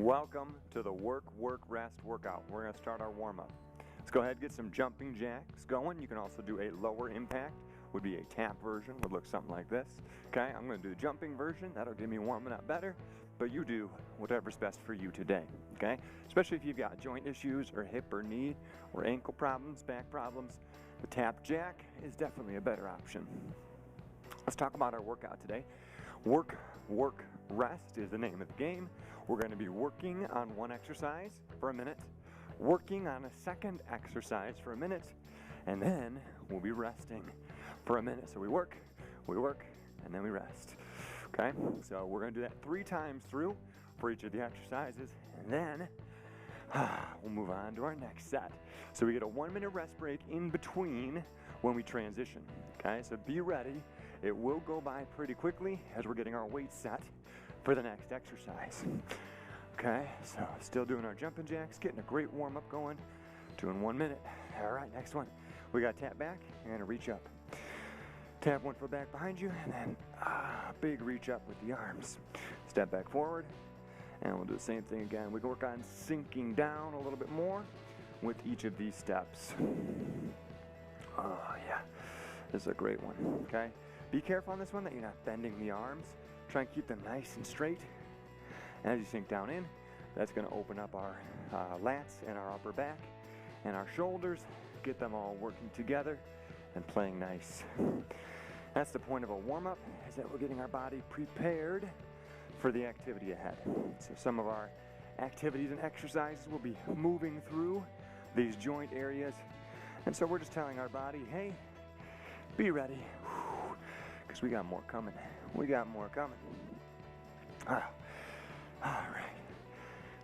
Welcome to the work, rest workout. We're going to start our warm-up. Let's go ahead and get some jumping jacks going. You can also do a lower impact, would be a tap version, would look something like this. Okay, I'm going to do the jumping version. That'll get me warming up better, but you do whatever's best for you today. Okay, especially if you've got joint issues or hip or knee or ankle problems, back problems, the tap jack is definitely a better option. Let's talk about our workout today. Work, rest is the name of the game. We're going to be working on one exercise for a minute, working on a second exercise for a minute, and then we'll be resting for a minute. So we work, and then we rest. Okay, so we're going to do that 3 times through for each of the exercises, and then we'll move on to our next set. So we get a 1-minute rest break in between when we transition. Okay, so be ready. It will go by pretty quickly as we're getting our weight set for the next exercise. Okay, so still doing our jumping jacks, getting a great warm up going, doing 1 minute. All right, next one. We got tap back and a reach up. Tap 1 foot back behind you, and then big reach up with the arms. Step back forward, and we'll do the same thing again. We can work on sinking down a little bit more with each of these steps. Oh yeah, this is a great one, okay? Be careful on this one that you're not bending the arms. Try and keep them nice and straight. As you sink down in, that's gonna open up our lats and our upper back and our shoulders, get them all working together and playing nice. That's the point of a warm-up, is that we're getting our body prepared for the activity ahead. So some of our activities and exercises will be moving through these joint areas. And so we're just telling our body, hey, be ready, because we got more coming. We got more coming. All right.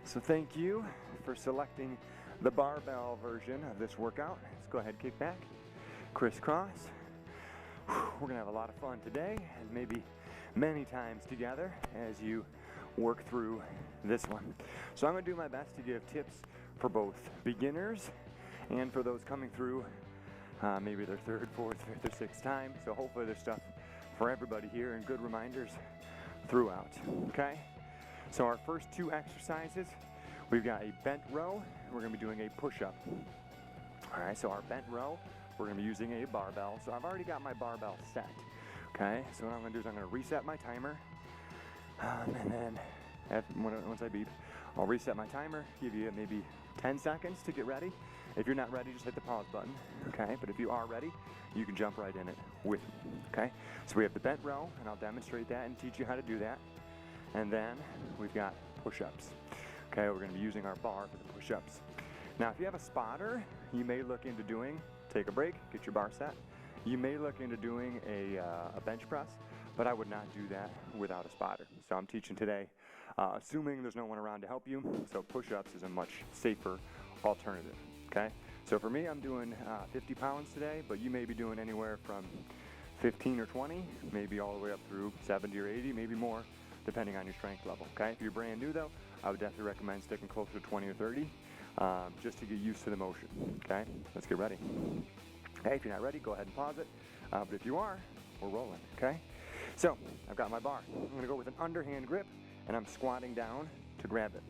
So thank you for selecting the barbell version of this workout. Let's go ahead, kick back, crisscross. We're gonna have a lot of fun today, and maybe many times together as you work through this one. So I'm gonna do my best to give tips for both beginners and for those coming through maybe their 3rd, 4th, 5th, or 6th time. So hopefully there's stuff for everybody here and good reminders throughout, okay? So our first 2 exercises, we've got a bent row, and we're gonna be doing a push-up. All right, so our bent row, we're gonna be using a barbell. So I've already got my barbell set, okay? So what I'm gonna do is I'm gonna reset my timer, and then once I beep, I'll reset my timer, give you maybe 10 seconds to get ready. If you're not ready, just hit the pause button, okay? But if you are ready, you can jump right in it with me, okay? So we have the bent row, and I'll demonstrate that and teach you how to do that. And then we've got push-ups, okay? We're gonna be using our bar for the push-ups. Now, if you have a spotter, you may look into doing, take a break, get your bar set. You may look into doing a bench press, but I would not do that without a spotter. So I'm teaching today, assuming there's no one around to help you, so push-ups is a much safer alternative, okay? So for me, I'm doing 50 pounds today, but you may be doing anywhere from 15 or 20, maybe all the way up through 70 or 80, maybe more, depending on your strength level, okay? If you're brand new though, I would definitely recommend sticking closer to 20 or 30, just to get used to the motion, okay? Let's get ready. Okay, if you're not ready, go ahead and pause it, but if you are, we're rolling, okay? So, I've got my bar. I'm gonna go with an underhand grip, and I'm squatting down to grab it.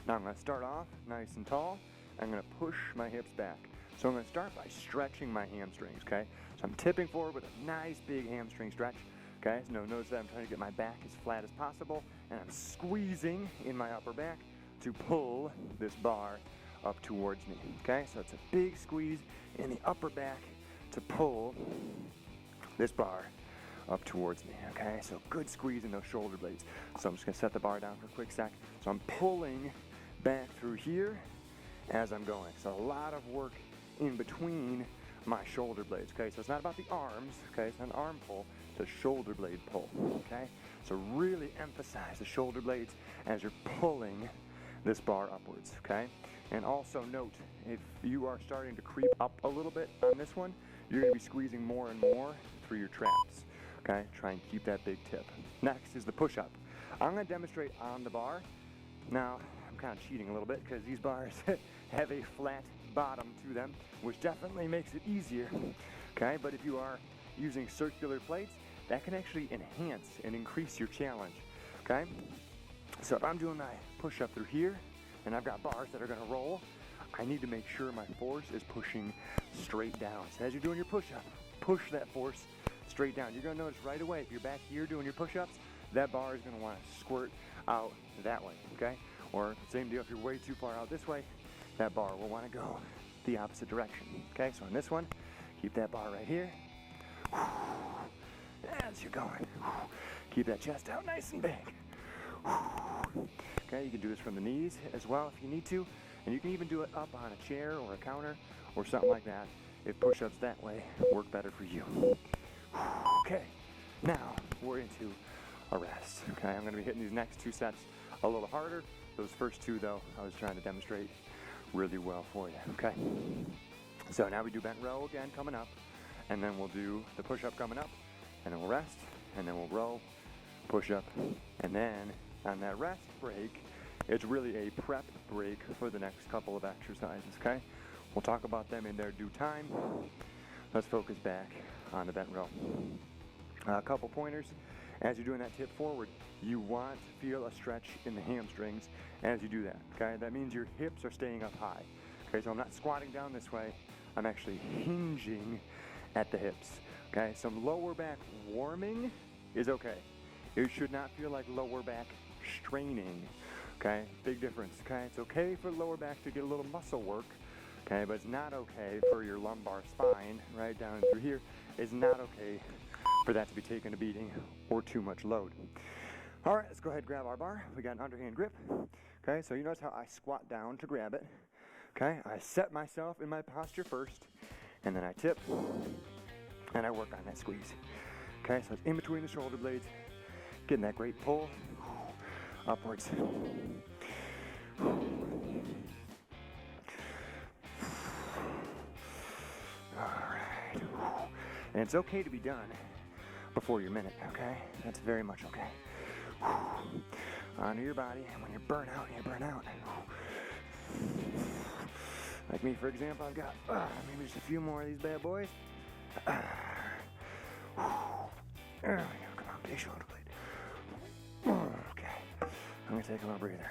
Now I'm gonna start off nice and tall. I'm gonna push my hips back. So I'm gonna start by stretching my hamstrings, okay? So I'm tipping forward with a nice big hamstring stretch, okay? So notice that I'm trying to get my back as flat as possible, and I'm squeezing in my upper back to pull this bar up towards me, okay? So it's a big squeeze in the upper back to pull this bar up towards me, okay? So good squeeze in those shoulder blades. So I'm just gonna set the bar down for a quick sec. So I'm pulling back through here as I'm going. So a lot of work in between my shoulder blades, okay? So it's not about the arms, okay? It's not an arm pull, it's a shoulder blade pull, okay? So really emphasize the shoulder blades as you're pulling this bar upwards, okay? And also note, if you are starting to creep up a little bit on this one, you're gonna be squeezing more and more through your traps, okay? Try and keep that big tip. Next is the push-up. I'm gonna demonstrate on the bar. Now, I'm kind of cheating a little bit because these bars have a flat bottom to them, which definitely makes it easier, okay? But if you are using circular plates, that can actually enhance and increase your challenge, okay? So if I'm doing my push-up through here, and I've got bars that are gonna roll, I need to make sure my force is pushing straight down. So as you're doing your push-up, push that force straight down. You're gonna notice right away, if you're back here doing your push-ups, that bar is gonna wanna squirt out that way, okay? Or same deal, if you're way too far out this way, that bar will wanna go the opposite direction, okay? So on this one, keep that bar right here. As you're going, keep that chest out nice and big. Okay, you can do this from the knees as well if you need to, and you can even do it up on a chair or a counter or something like that if push-ups that way work better for you. Okay, now we're into a rest. Okay, I'm going to be hitting these next 2 sets a little harder. Those first 2 though, I was trying to demonstrate really well for you. Okay, so now we do bent row again coming up, and then we'll do the push-up coming up, and then we'll rest, and then we'll row, push-up, and then on that rest break, it's really a prep break for the next couple of exercises, okay? We'll talk about them in their due time. Let's focus back on the bent row. A couple pointers. As you're doing that tip forward, you want to feel a stretch in the hamstrings as you do that, okay? That means your hips are staying up high. Okay, so I'm not squatting down this way. I'm actually hinging at the hips, okay? Some lower back warming is okay. It should not feel like lower back straining, okay? Big difference, okay? It's okay for lower back to get a little muscle work, okay? But it's not okay for your lumbar spine, right down through here. It's not okay for that to be taking a beating or too much load. All right, let's go ahead and grab our bar. We got an underhand grip, okay? So you notice how I squat down to grab it, okay? I set myself in my posture first, and then I tip, and I work on that squeeze, okay? So it's in between the shoulder blades, getting that great pull upwards. All right. And it's okay to be done before your minute, okay? That's very much okay. Honor your body, and when you burn out, you burn out. Like me, for example, I've got maybe just a few more of these bad boys. There we go. Come on, big shoulder blade. Okay. I'm gonna take a little breather.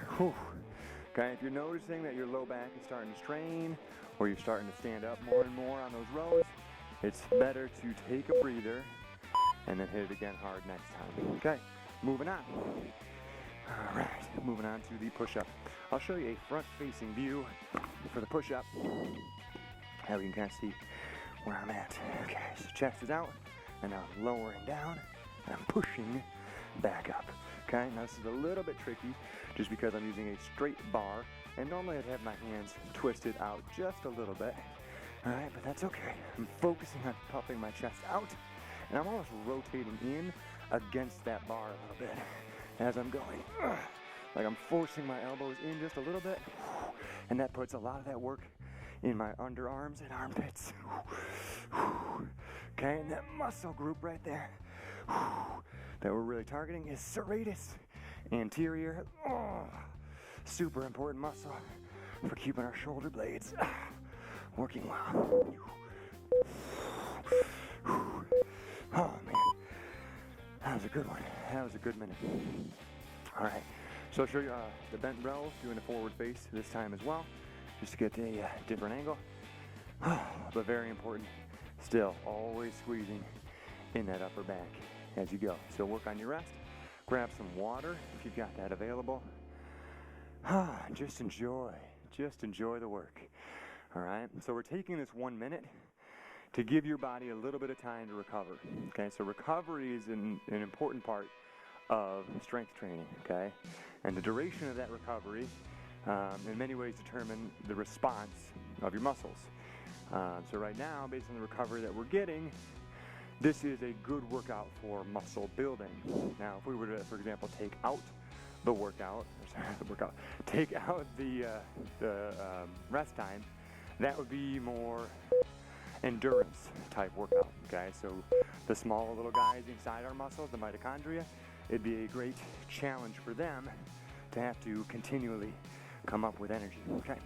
Okay, if you're noticing that your low back is starting to strain, or you're starting to stand up more and more on those rows, it's better to take a breather and then hit it again hard next time. Okay, moving on. All right, moving on to the push-up. I'll show you a front-facing view for the push-up. Now you can kind of see where I'm at. Okay, so chest is out, and now I'm lowering down, and I'm pushing back up. Okay, now this is a little bit tricky just because I'm using a straight bar, and normally I'd have my hands twisted out just a little bit. All right, but that's okay. I'm focusing on puffing my chest out, and I'm almost rotating in against that bar a little bit as I'm going. Like I'm forcing my elbows in just a little bit, and that puts a lot of that work in my underarms and armpits. Okay, and that muscle group right there that we're really targeting is serratus anterior. Super important muscle for keeping our shoulder blades working well. Oh man, that was a good one. That was a good minute. All right, so I'll show you the bent row, doing the forward face this time as well, just to get a different angle. But very important, still always squeezing in that upper back as you go. So work on your rest, grab some water if you've got that available. Just enjoy the work. All right, so we're taking this 1 minute to give your body a little bit of time to recover. Okay, so recovery is an important part of strength training, okay? And the duration of that recovery in many ways determine the response of your muscles. So right now, based on the recovery that we're getting, this is a good workout for muscle building. Now, if we were to, for example, take out the rest time, that would be more endurance type workout, okay? So the small little guys inside our muscles, the mitochondria, it'd be a great challenge for them to have to continually come up with energy, okay?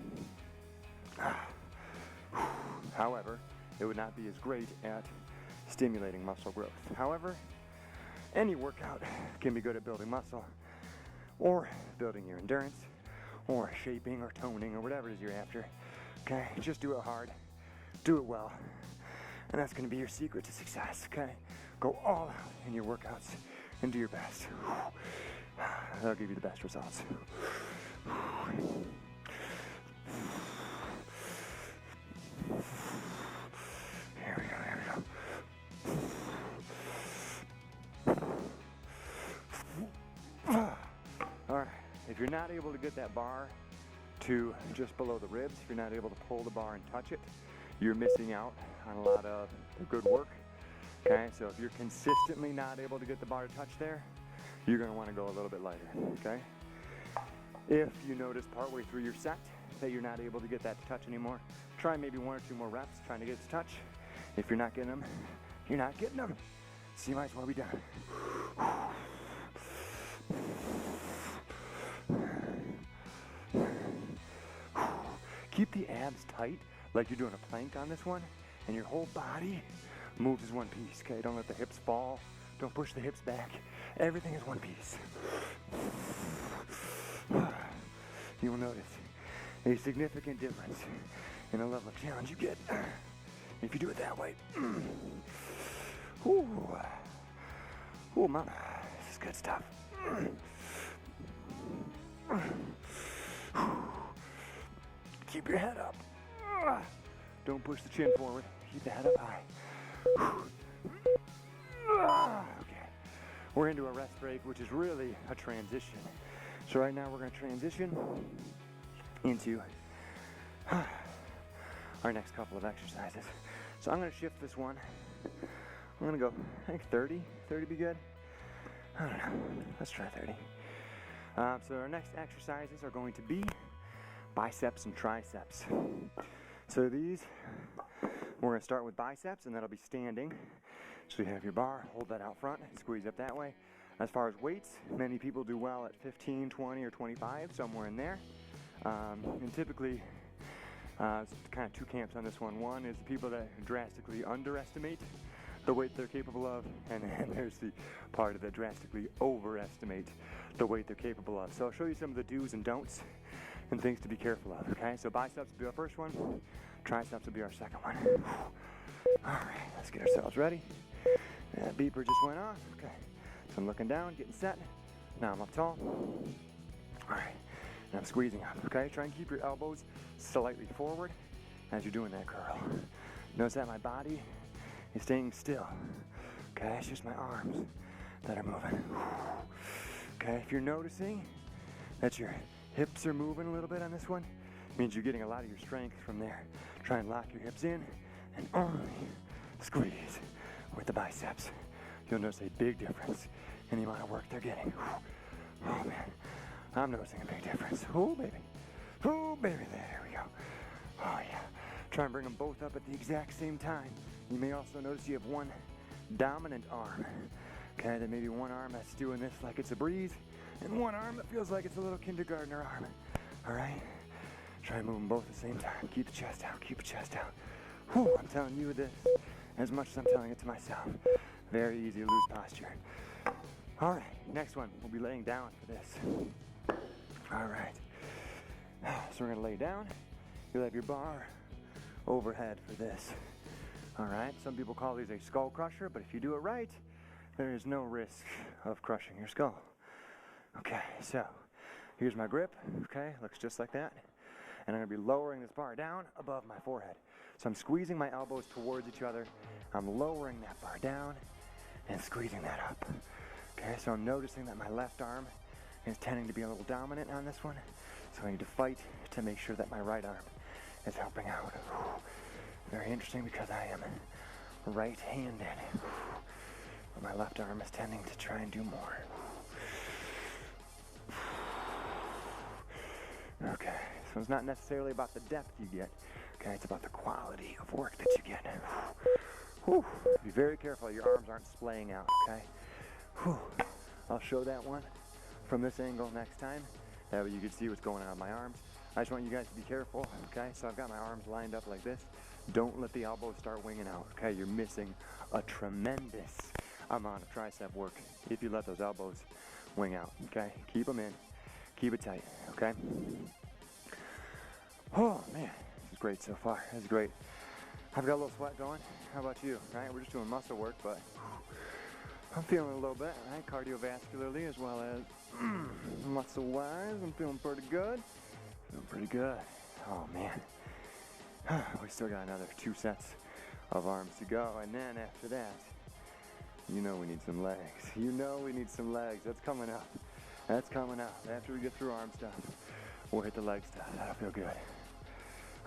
However, it would not be as great at stimulating muscle growth. However, any workout can be good at building muscle or building your endurance, or shaping or toning or whatever it is you're after. Okay, just do it hard, do it well, and that's gonna be your secret to success, okay? Go all out in your workouts and do your best. That'll give you the best results. Here we go. All right, if you're not able to get that bar to just below the ribs, if you're not able to pull the bar and touch it, you're missing out on a lot of the good work. Okay, so if you're consistently not able to get the bar to touch there, you're gonna wanna go a little bit lighter, okay? If you notice partway through your set that you're not able to get that to touch anymore, try maybe 1 or 2 more reps trying to get it to touch. If you're not getting them, you're not getting them. So you might as well be done. Keep the abs tight, like you're doing a plank on this one, and your whole body moves as one piece, okay? Don't let the hips fall. Don't push the hips back. Everything is one piece. You will notice a significant difference in the level of challenge you get if you do it that way. Ooh, mama, this is good stuff. Keep your head up. Don't push the chin forward. Keep the head up high. Okay, we're into a rest break, which is really a transition. So right now we're going to transition into our next couple of exercises. So I'm going to shift this one. I'm going to go, I think 30 be good. I don't know, let's try 30. So our next exercises are going to be biceps and triceps. So these, we're going to start with biceps, and that'll be standing. So you have your bar, hold that out front, squeeze up that way. As far as weights, many people do well at 15, 20, or 25, somewhere in there. And typically, it's kind of two camps on this one. One is the people that drastically underestimate the weight they're capable of, and then there's the part that drastically overestimate the weight they're capable of. So I'll show you some of the do's and don'ts and things to be careful of, okay? So biceps will be our first one, triceps will be our second one. All right, let's get ourselves ready. That beeper just went off, okay. So I'm looking down, getting set. Now I'm up tall. All right, and I'm squeezing up, okay? Try and keep your elbows slightly forward as you're doing that curl. Notice that my body is staying still, okay? It's just my arms that are moving. Okay, if you're noticing that your hips are moving a little bit on this one, it means you're getting a lot of your strength from there. Try and lock your hips in and only squeeze with the biceps. You'll notice a big difference in the amount of work they're getting. Oh man, I'm noticing a big difference. Oh baby, there we go. Oh yeah, try and bring them both up at the exact same time. You may also notice you have one dominant arm. Okay, then maybe one arm that's doing this like it's a breeze, and one arm that feels like it's a little kindergartner arm. All right, try and move them both at the same time. Keep the chest out, keep the chest out. Whew, I'm telling you this as much as I'm telling it to myself. Very easy to lose posture. All right, next one, we'll be laying down for this. All right, so we're gonna lay down. You'll have your bar overhead for this. All right, some people call these a skull crusher, but if you do it right, there is no risk of crushing your skull. Okay, so here's my grip, okay, looks just like that. And I'm gonna be lowering this bar down above my forehead. So I'm squeezing my elbows towards each other. I'm lowering that bar down and squeezing that up. Okay, so I'm noticing that my left arm is tending to be a little dominant on this one. So I need to fight to make sure that my right arm is helping out. Very interesting because I am right-handed. But my left arm is tending to try and do more. Okay, so it's not necessarily about the depth you get. Okay, it's about the quality of work that you get. Whew. Be very careful your arms aren't splaying out, okay? Whew. I'll show that one from this angle next time. That way you can see what's going on with my arms. I just want you guys to be careful, okay? So I've got my arms lined up like this. Don't let the elbows start winging out, okay? You're missing a tremendous amount of tricep work if you let those elbows wing out, okay? Keep them in. Keep it tight, okay? Oh man, this is great so far. This is great. I've got a little sweat going. How about you? Right? We're just doing muscle work, but I'm feeling a little bit, right? Cardiovascularly as well as muscle-wise. I'm feeling pretty good. Feeling pretty good. Oh man. We still got another 2 sets of arms to go, and then after that, you know we need some legs. You know we need some legs. That's coming up. That's coming up. After we get through arm stuff, we'll hit the leg stuff. That'll feel good.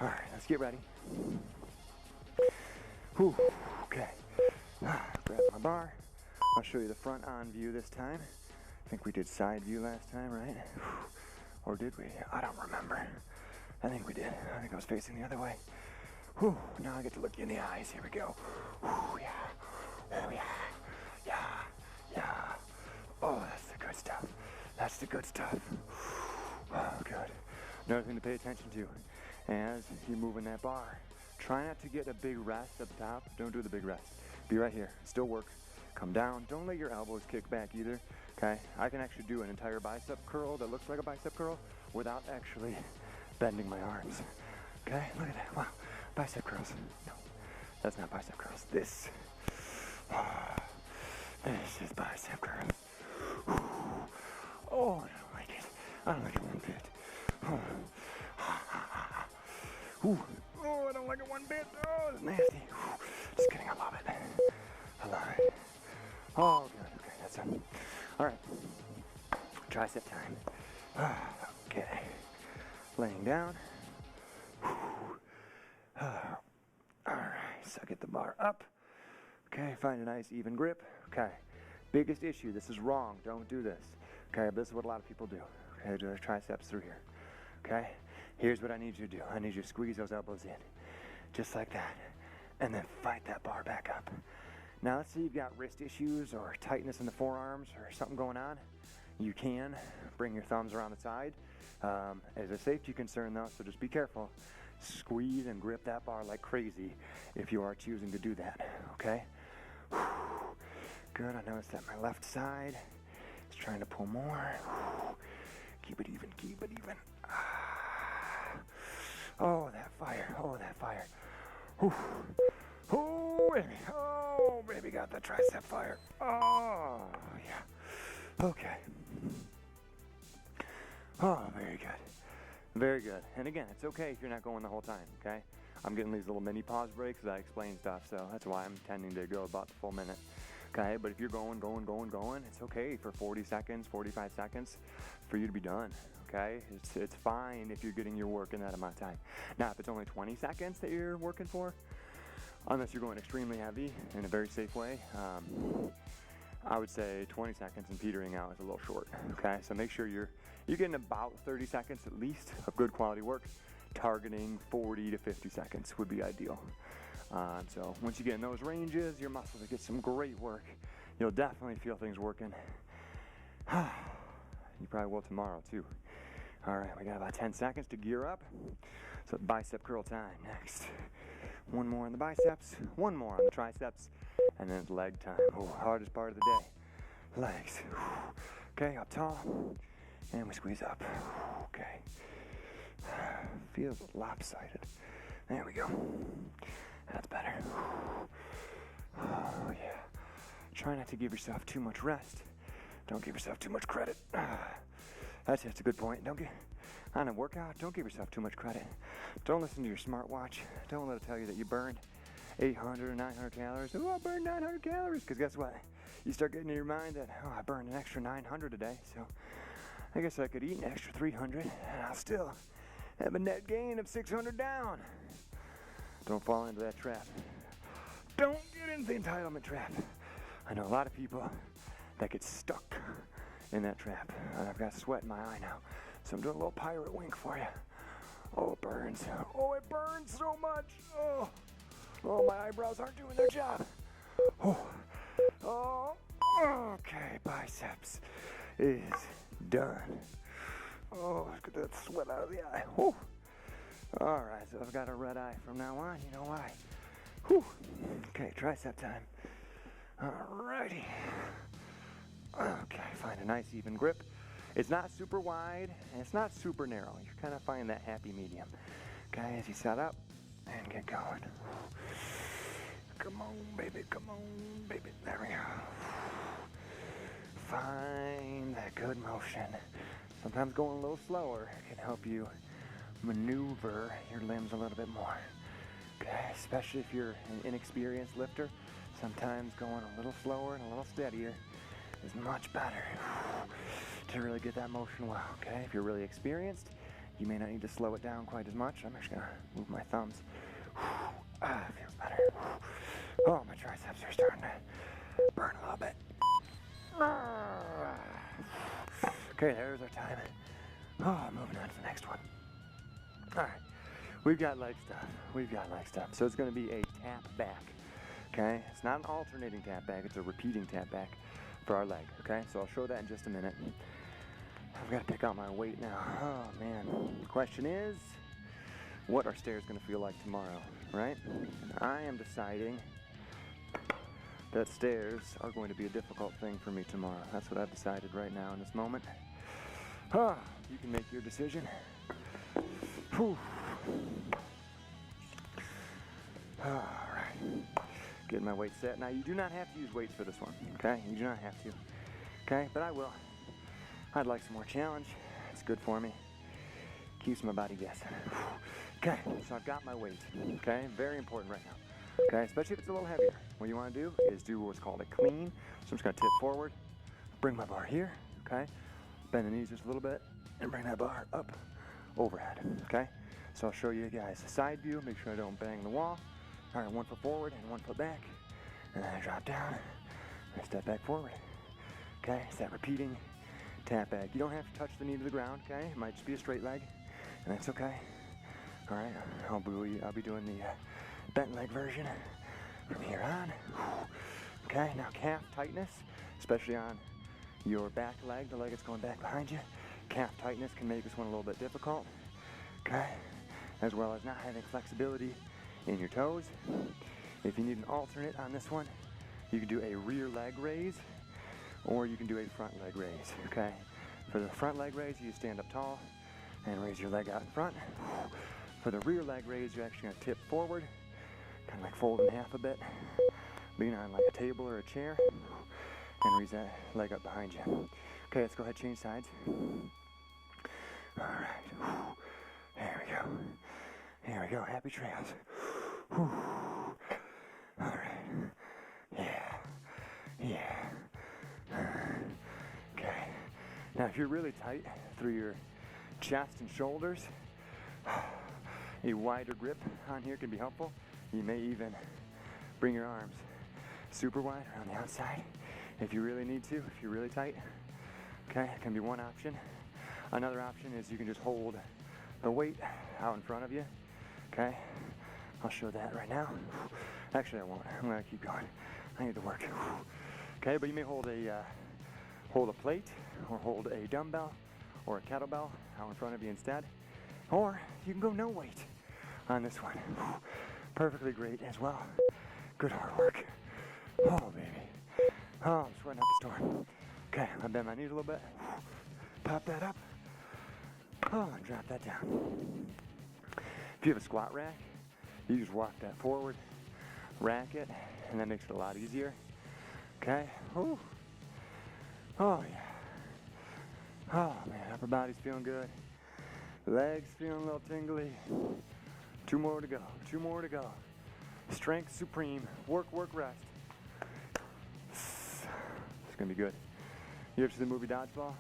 All right, let's get ready. Whew, okay. Grab my bar. I'll show you the front on view this time. I think we did side view last time, right? Or did we? I don't remember. I think we did. I think I was facing the other way. Whew, now I get to look you in the eyes. Here we go. Whew, yeah. Oh, yeah. Yeah. Yeah. Oh, that's the good stuff. That's the good stuff. Oh, good. Another thing to pay attention to as you're moving that bar. Try not to get a big rest up top. Don't do the big rest. Be right here. Still work. Come down. Don't let your elbows kick back either. Okay? I can actually do an entire bicep curl that looks like a bicep curl without actually bending my arms. Okay? Look at that. Wow. Bicep curls. No. That's not bicep curls. This is bicep curls. Oh, I don't like it. I don't like it one bit. Oh, I don't like it one bit. Oh, it's nasty. Just kidding. I love it. I love it. Oh, good. Okay, that's it. All right. Tricep time. Okay. Laying down. All right. So get the bar up. Okay. Find a nice even grip. Okay. Biggest issue. This is wrong. Don't do this. Okay. But this is what a lot of people do. Okay. Do their triceps through here. Okay. Here's what I need you to do. I need you to squeeze those elbows in. Just like that. And then fight that bar back up. Now let's say you've got wrist issues or tightness in the forearms or something going on. You can bring your thumbs around the side. As a safety concern though, so just be careful. Squeeze and grip that bar like crazy if you are choosing to do that, okay? Good, I noticed that my left side is trying to pull more. Keep it even, keep it even. Oh, that fire, oh, that fire. Oh, baby, oh, baby, got the tricep fire. Oh, yeah, okay. Oh, very good. Very good. And again, it's okay if you're not going the whole time, okay? I'm getting these little mini pause breaks as I explain stuff, so that's why I'm tending to go about the full minute, okay? But if you're going, it's okay for 40 seconds, 45 seconds for you to be done, okay? It's fine if you're getting your work in that amount of time. Now, if it's only 20 seconds that you're working for, unless you're going extremely heavy in a very safe way, I would say 20 seconds and petering out is a little short, okay? So make sure you're getting about 30 seconds at least of good quality work. Targeting 40 to 50 seconds would be ideal. So once you get in those ranges, your muscles will get some great work. You'll definitely feel things working. You probably will tomorrow too. All right, we got about 10 seconds to gear up. So bicep curl time next. One more on the biceps, one more on the triceps, and then it's leg time. Oh, hardest part of the day. Legs. Okay, up tall. And we squeeze up. Okay. Feels lopsided. There we go. That's better. Oh, yeah. Try not to give yourself too much rest. Don't give yourself too much credit. That's a good point. On a workout, don't give yourself too much credit. Don't listen to your smartwatch. Don't let it tell you that you burned 800 or 900 calories. Oh, I burned 900 calories. Because guess what? You start getting in your mind that, oh, I burned an extra 900 a day. So I guess I could eat an extra 300 and I'll still have a net gain of 600 down. Don't fall into that trap. Don't get into the entitlement trap. I know a lot of people that get stuck in that trap. And I've got sweat in my eye now. So I'm doing a little pirate wink for you. Oh, it burns. Oh, it burns so much. Oh, my eyebrows aren't doing their job. Oh, okay, biceps is done. Oh, let's get that sweat out of the eye. Whew. All right, so I've got a red eye from now on. You know why? Whew. Okay, tricep time. All righty. Okay, find a nice even grip. It's not super wide, and it's not super narrow. You're kind of finding that happy medium. Okay, as you set up and get going. Come on, baby, come on, baby. There we go. Find that good motion. Sometimes going a little slower can help you maneuver your limbs a little bit more. Okay, especially if you're an inexperienced lifter, sometimes going a little slower and a little steadier is much better to really get that motion well. Okay, if you're really experienced, you may not need to slow it down quite as much. I'm actually gonna move my thumbs. It feels better. Oh, my triceps are starting to burn a little bit. Okay, there's our time. Oh, moving on to the next one. All right, we've got leg stuff. So it's going to be a tap back. Okay, it's not an alternating tap back, it's a repeating tap back for our leg. Okay, so I'll show that in just a minute. I've got to pick out my weight now. Oh man, the question is, what are stairs going to feel like tomorrow, right? I am deciding that stairs are going to be a difficult thing for me tomorrow. That's what I've decided right now in this moment. You can make your decision. Whew. All right, getting my weight set. Now you do not have to use weights for this one, okay? You do not have to, okay? But I will. I'd like some more challenge. It's good for me. Keeps my body guessing. Okay, so I've got my weight, okay? Very important right now, okay? Especially if it's a little heavier. What you want to do is do what's called a clean. So I'm just going to tip forward, bring my bar here, okay? Bend the knees just a little bit, and bring that bar up overhead, okay? So I'll show you guys a side view. Make sure I don't bang the wall. All right, 1 foot forward and 1 foot back. And then I drop down, and I step back forward. Okay, it's that repeating tap back. You don't have to touch the knee to the ground, okay? It might just be a straight leg, and that's okay. All right, I'll be doing the bent leg version from here on. Okay, now calf tightness, especially on your back leg, the leg that's going back behind you. Calf tightness can make this one a little bit difficult, okay? As well as not having flexibility in your toes. If you need an alternate on this one, you can do a rear leg raise, or you can do a front leg raise, okay? For the front leg raise, you stand up tall and raise your leg out in front. For the rear leg raise, you're actually gonna tip forward, kind of like fold in half a bit, lean on like a table or a chair, and raise that leg up behind you. Okay, let's go ahead and change sides. All right, there we go. Here we go, happy trails. All right, yeah. Okay, now if you're really tight through your chest and shoulders, a wider grip on here can be helpful. You may even bring your arms super wide around the outside if you really need to, if you're really tight. Okay, that can be one option. Another option is you can just hold the weight out in front of you. Okay, I'll show that right now. Actually, I won't. I'm gonna keep going. I need to work. Okay, but you may hold a plate or hold a dumbbell or a kettlebell out in front of you instead. Or you can go no weight on this one. Perfectly great as well. Good hard work. Oh, baby. Oh, I'm sweating up a storm. Okay, I bend my knees a little bit. Pop that up. Oh, and drop that down. If you have a squat rack, you just walk that forward, rack it, and that makes it a lot easier. Okay? Whew. Oh, yeah. Oh, man, upper body's feeling good. Legs feeling a little tingly. 2 more to go. Strength supreme. Work, rest. It's gonna be good. You ever see the movie Dodgeball?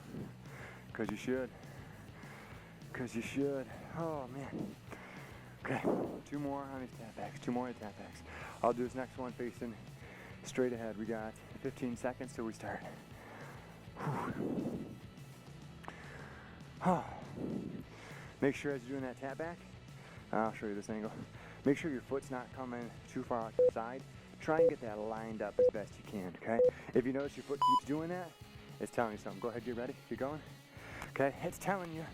Because you should. Oh, man. Okay, 2 more on these tap backs. I'll do this next one facing straight ahead. We got 15 seconds till we start. Oh. Make sure as you're doing that tap back, I'll show you this angle. Make sure your foot's not coming too far out to the side. Try and get that lined up as best you can, okay? If you notice your foot keeps doing that, it's telling you something. Go ahead, get ready, get going. Okay, it's telling you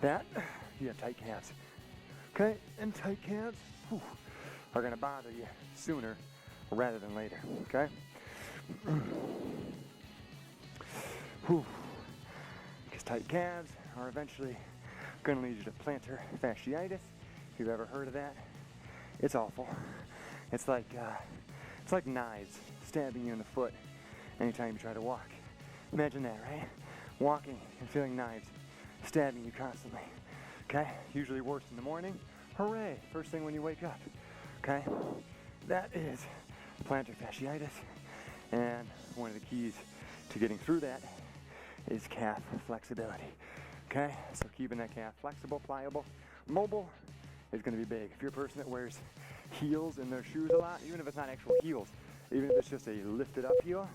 that you have tight calves. Okay, and tight calves are gonna bother you sooner rather than later, okay? Those tight calves are eventually going to lead you to plantar fasciitis. If you've ever heard of that, it's awful. It's like knives stabbing you in the foot anytime you try to walk. Imagine that, right? Walking and feeling knives stabbing you constantly. Okay? Usually worse in the morning. Hooray! First thing when you wake up. Okay? That is plantar fasciitis. And one of the keys to getting through that is calf flexibility. Okay? So keeping that calf flexible, pliable, mobile is going to be big. If you're a person that wears heels in their shoes a lot, even if it's not actual heels, even if it's just a lifted up heel,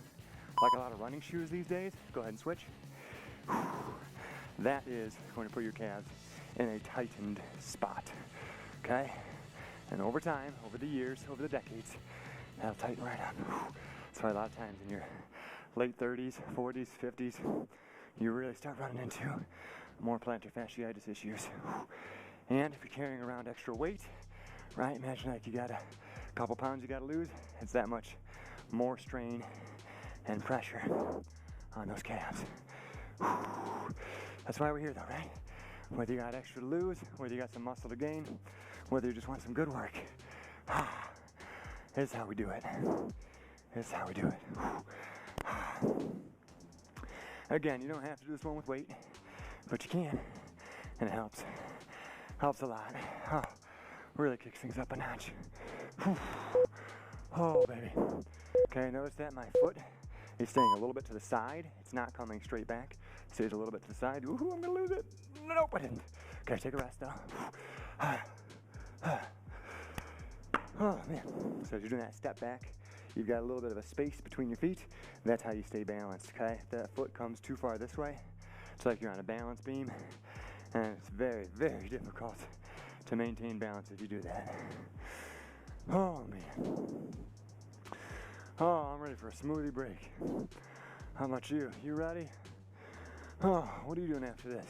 like a lot of running shoes these days, go ahead and switch. That is going to put your calves in a tightened spot. Okay? And over time, over the years, over the decades, that'll tighten right up. That's why a lot of times in your late 30s, 40s, 50s, you really start running into more plantar fasciitis issues. And if you're carrying around extra weight, right, imagine like you got a couple pounds you got to lose, it's that much more strain and pressure on those calves. That's why we're here though, right? Whether you got extra to lose, whether you got some muscle to gain, whether you just want some good work, this is how we do it. This is how we do it. Again, you don't have to do this one with weight, but you can, and it helps. Helps a lot. Really kicks things up a notch. Oh, baby. Okay, notice that my foot is staying a little bit to the side. It's not coming straight back. It stays a little bit to the side. Ooh, I'm gonna lose it. Nope, I didn't. Okay, take a rest though. Oh, man. So as you're doing that step back, you've got a little bit of a space between your feet. That's how you stay balanced, okay? If that foot comes too far this way, it's like you're on a balance beam. And it's very, very difficult to maintain balance if you do that. Oh, man. Oh, I'm ready for a smoothie break. How about you? You ready? Oh, what are you doing after this?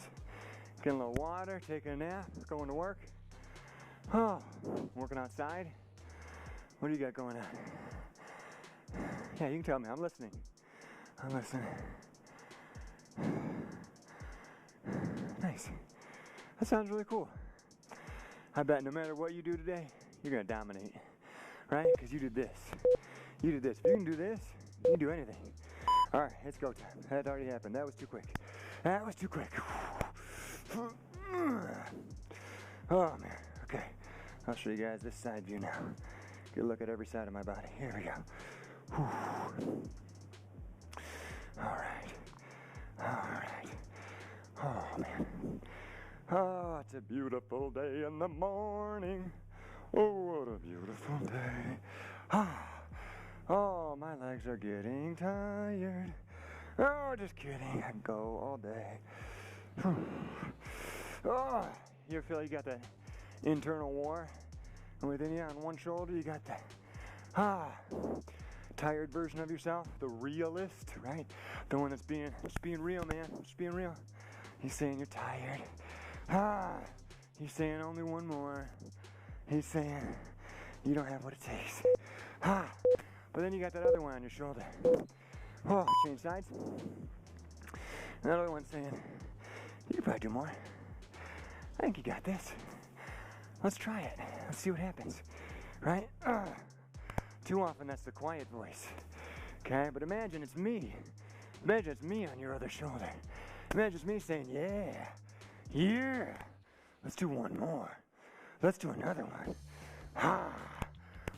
Getting a little water, taking a nap, going to work? Oh, working outside? What do you got going on? Yeah, you can tell me. I'm listening. I'm listening. Nice. That sounds really cool. I bet no matter what you do today, you're going to dominate. Right? Because you did this. You did this. If you can do this, you can do anything. All right, it's go time. That already happened. That was too quick. That was too quick. Oh, man. Okay. I'll show you guys this side view now. Get a look at every side of my body. Here we go. All right. All right. Oh, man. Oh, it's a beautiful day in the morning. Oh, what a beautiful day. Oh, my legs are getting tired. Oh, just kidding. I go all day. Oh, you ever feel like you got that internal war? And within you on one shoulder, you got that tired version of yourself, the realist, right? The one that's just being real, man. Just being real. He's saying you're tired. He's saying only one more. He's saying you don't have what it takes. But then you got that other one on your shoulder. Oh, change sides. And that other one saying, you can probably do more. I think you got this. Let's try it. Let's see what happens. Right? Too often that's the quiet voice. Okay? But imagine it's me. Imagine it's me on your other shoulder. Imagine it's me saying, yeah. Let's do one more. Let's do another one.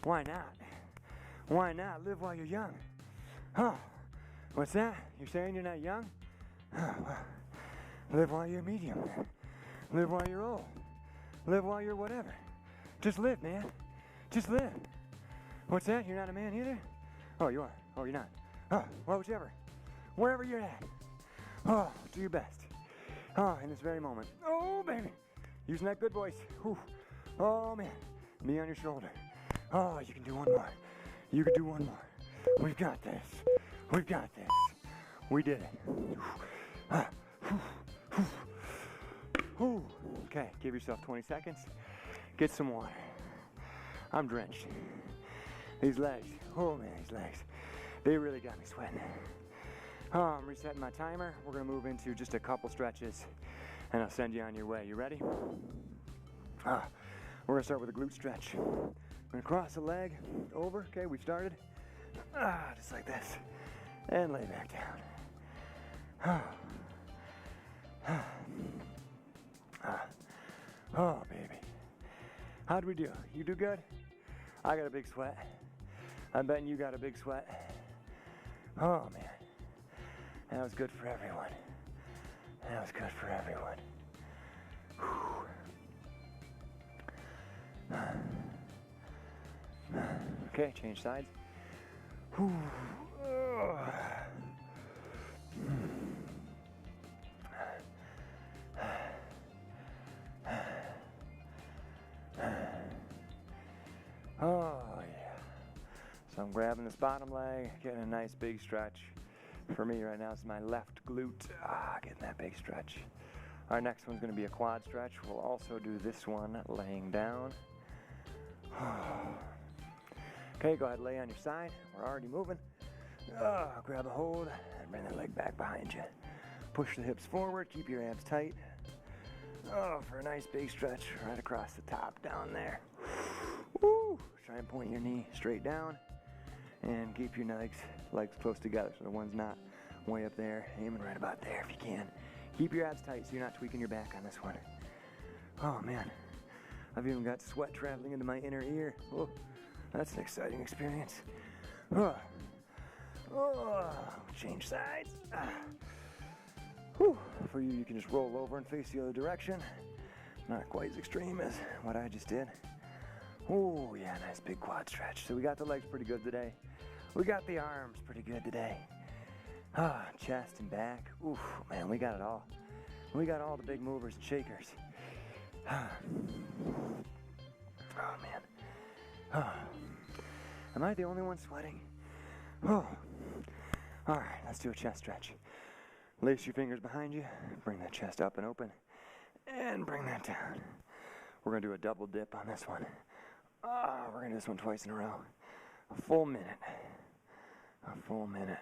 Why not? Why not? Live while you're young. What's that? You're saying you're not young? Live while you're medium. Live while you're old. Live while you're whatever. Just live, man. Just live. What's that? You're not a man either? Oh, you are. Oh, you're not. Well, whichever. Wherever you're at. Do your best. In this very moment. Oh, baby. Using that good voice. Whew. Oh, man. Me on your shoulder. Oh, you can do one more. You can do one more. We've got this. We've got this. We did it. Okay, give yourself 20 seconds. Get some water. I'm drenched. These legs. Oh, man, these legs. They really got me sweating. I'm resetting my timer. We're gonna move into just a couple stretches and I'll send you on your way. You ready? We're gonna start with a glute stretch. We're gonna cross the leg over. Okay, we've started. Just like this. And lay back down. Oh, baby. How'd we do? You do good? I got a big sweat. I'm betting you got a big sweat. Oh, man. That was good for everyone. That was good for everyone. Okay, change sides. Oh, yeah. So I'm grabbing this bottom leg, getting a nice big stretch. For me right now, it's my left glute. Getting that big stretch. Our next one's going to be a quad stretch. We'll also do this one laying down. Okay, go ahead and lay on your side. We're already moving. Grab a hold and bring that leg back behind you. Push the hips forward, keep your abs tight. For a nice big stretch right across the top down there. Woo! Try and point your knee straight down and keep your legs close together so the one's not way up there, aiming right about there if you can. Keep your abs tight so you're not tweaking your back on this one. Oh man, I've even got sweat traveling into my inner ear. Oh, that's an exciting experience. Change sides. For you can just roll over and face the other direction. Not quite as extreme as what I just did. Oh yeah, nice big quad stretch. So we got the legs pretty good today. We got the arms pretty good today. Chest and back. Oof, man, we got it all. We got all the big movers and shakers. Oh man. Am I the only one sweating? All right, let's do a chest stretch. Lace your fingers behind you, bring that chest up and open, and bring that down. We're gonna do a double dip on this one. We're gonna do this one twice in a row. A full minute. A full minute.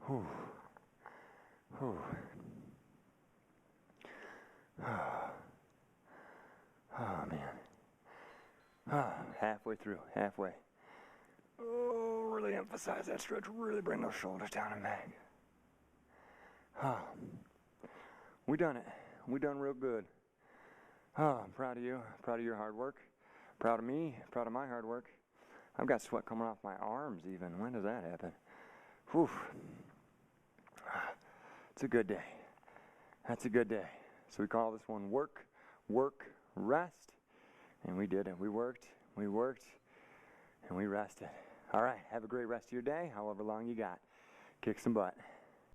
Whew. Whew. Oh man. Halfway through, halfway. Really emphasize that stretch. Really bring those shoulders down and back. We done it. We done real good. I'm proud of you. Proud of your hard work. Proud of me. Proud of my hard work. I've got sweat coming off my arms even. When does that happen? Whew. It's a good day. That's a good day. So we call this one work, rest. And we did it. We worked, and we rested. All right, have a great rest of your day, however long you got. Kick some butt.